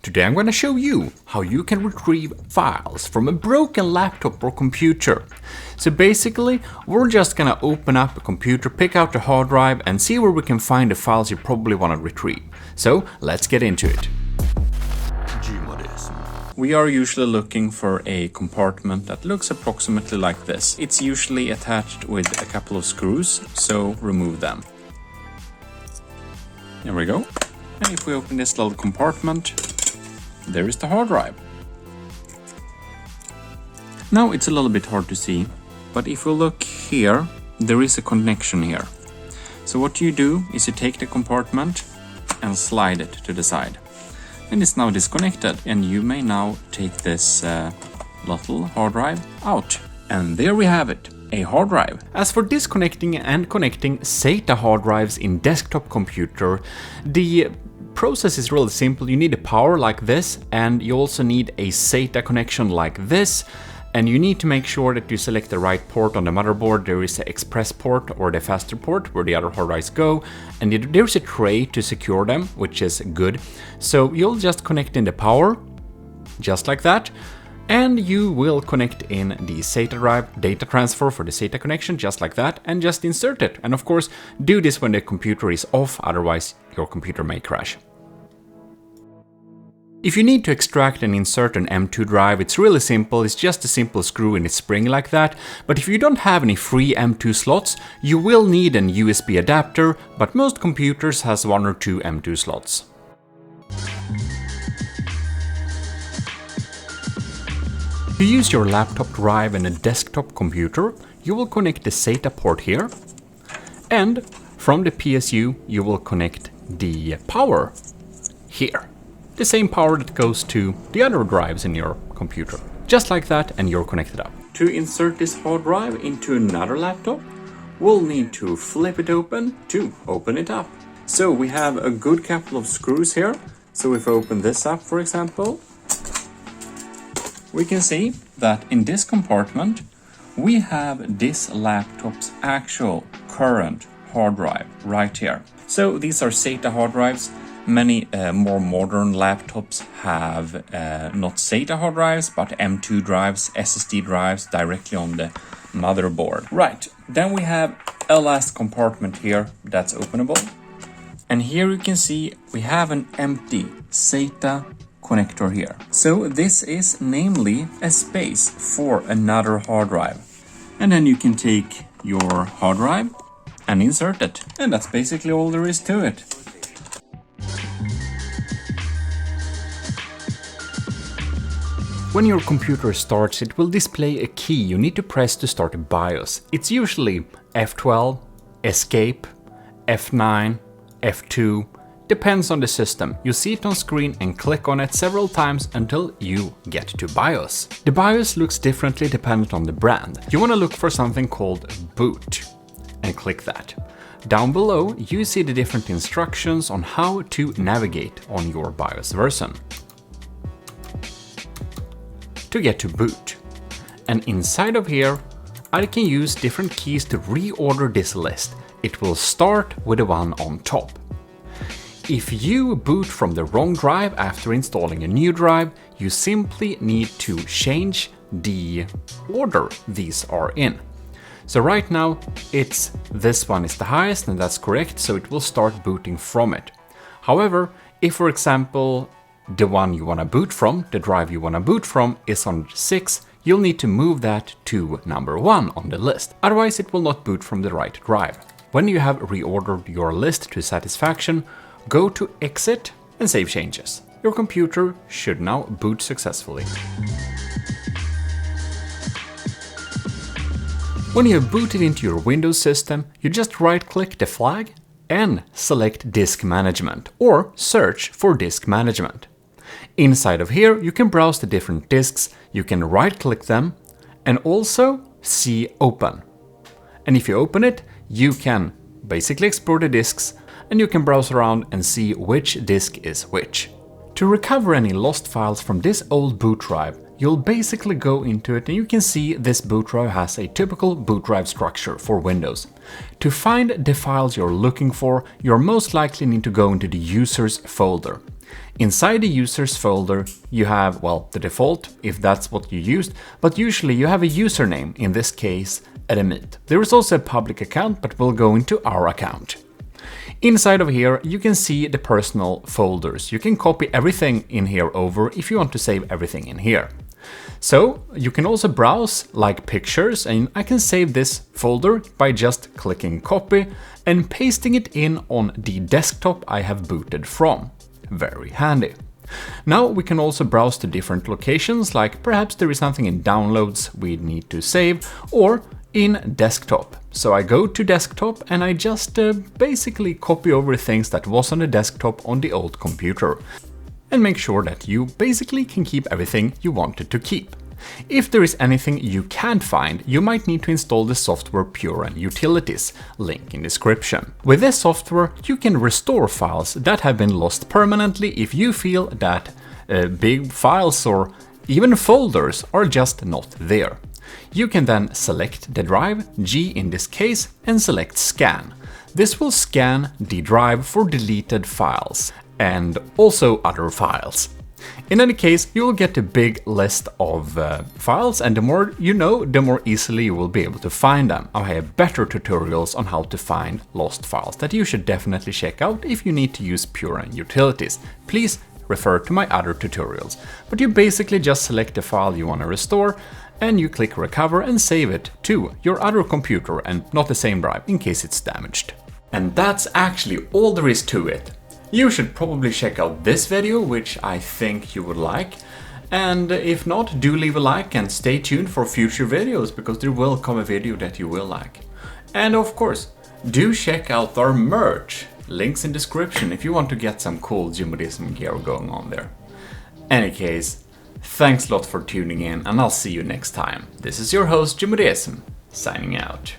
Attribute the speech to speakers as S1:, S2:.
S1: Today I'm going to show you how you can retrieve files from a broken laptop or computer. So basically, we're just going to open up a computer, pick out the hard drive and see where we can find the files you probably want to retrieve. So let's get into it. GMODISM. We are usually looking for a compartment that looks approximately like this. It's usually attached with a couple of screws, so remove them. There we go. And if we open this little compartment, there is the hard drive. Now it's a little bit hard to see, but if we look here, there is a connection here. So what you do is you take the compartment and slide it to the side. And it's now disconnected, and you may now take this little hard drive out. And there we have it, a hard drive. As for disconnecting and connecting SATA hard drives in desktop computer, the process is really simple. You need a power like this, and you also need a SATA connection like this. And you need to make sure that you select the right port on the motherboard. There is the express port or the faster port where the other hard drives go. And there's a tray to secure them, which is good. So you'll just connect in the power, just like that. And you will connect in the SATA drive, data transfer for the SATA connection, just like that, and just insert it. And of course, do this when the computer is off, otherwise your computer may crash. If you need to extract and insert an M2 drive, it's really simple. It's just a simple screw in its spring like that. But if you don't have any free M2 slots, you will need an USB adapter, but most computers has 1 or 2 M2 slots. To use your laptop drive and a desktop computer, you will connect the SATA port here, and from the PSU you will connect the power here. The same power that goes to the other drives in your computer. Just like that, and you're connected up. To insert this hard drive into another laptop, we'll need to flip it open to open it up. So we have a good couple of screws here. So if I open this up, for example, we can see that in this compartment, we have this laptop's actual current hard drive right here. So these are SATA hard drives. Many more modern laptops have not SATA hard drives, but M2 drives, SSD drives directly on the motherboard. Right, then we have a last compartment here that's openable. And here you can see we have an empty SATA connector here. So this is namely a space for another hard drive. And then you can take your hard drive and insert it. And that's basically all there is to it. When your computer starts, it will display a key you need to press to start a BIOS. It's usually F12, Escape, F9, F2, depends on the system. You see it on screen and click on it several times until you get to BIOS. The BIOS looks differently dependent on the brand. You want to look for something called boot and click that. Down below, you see the different instructions on how to navigate on your BIOS version to get to boot. And inside of here, I can use different keys to reorder this list. It will start with the one on top. If you boot from the wrong drive after installing a new drive, you simply need to change the order these are in. So right now, it's this one is the highest, and that's correct, so it will start booting from it. However, if for example, the one you want to boot from, the drive you want to boot from is on 6, you'll need to move that to number 1 on the list. Otherwise, it will not boot from the right drive. When you have reordered your list to satisfaction, go to Exit and save changes. Your computer should now boot successfully. When you have booted into your Windows system, you just right-click the flag and select Disk Management or search for Disk Management. Inside of here, you can browse the different disks, you can right-click them and also see Open. And if you open it, you can basically explore the disks and you can browse around and see which disk is which. To recover any lost files from this old boot drive, you'll basically go into it and you can see this boot drive has a typical boot drive structure for Windows. To find the files you're looking for, you're most likely need to go into the users folder.
S2: Inside the users folder, you have, well, the default, if that's what you used, but usually you have a username, in this case, Eremit. There is also a public account, but we'll go into our account. Inside of here, you can see the personal folders. You can copy everything in here over if you want to save everything in here. So you can also browse like pictures, and I can save this folder by just clicking copy and pasting it in on the desktop I have booted from. Very handy. Now we can also browse to different locations, like perhaps there is something in downloads we need to save, or in desktop. So I go to desktop and I just basically copy over things that was on the desktop on the old computer, and make sure that you basically can keep everything you wanted to keep. If there is anything you can't find, you might need to install the software Pure and Utilities, link in description. With this software, you can restore files that have been lost permanently if you feel that big files or even folders are just not there. You can then select the drive, G in this case, and select scan. This will scan the drive for deleted files and also other files. In any case, you will get a big list of files, and the more you know, the more easily you will be able to find them. I have better tutorials on how to find lost files that you should definitely check out if you need to use Pure and Utilities. Please refer to my other tutorials. But you basically just select the file you want to restore, and you click recover and save it to your other computer and not the same drive in case it's damaged. And that's actually all there is to it. You should probably check out this video, which I think you would like. And if not, do leave a like and stay tuned for future videos, because there will come a video that you will like. And of course, do check out our merch. Links in description if you want to get some cool GMODISM gear going on there. Any case, thanks a lot for tuning in, and I'll see you next time. This is your host GMODISM, signing out.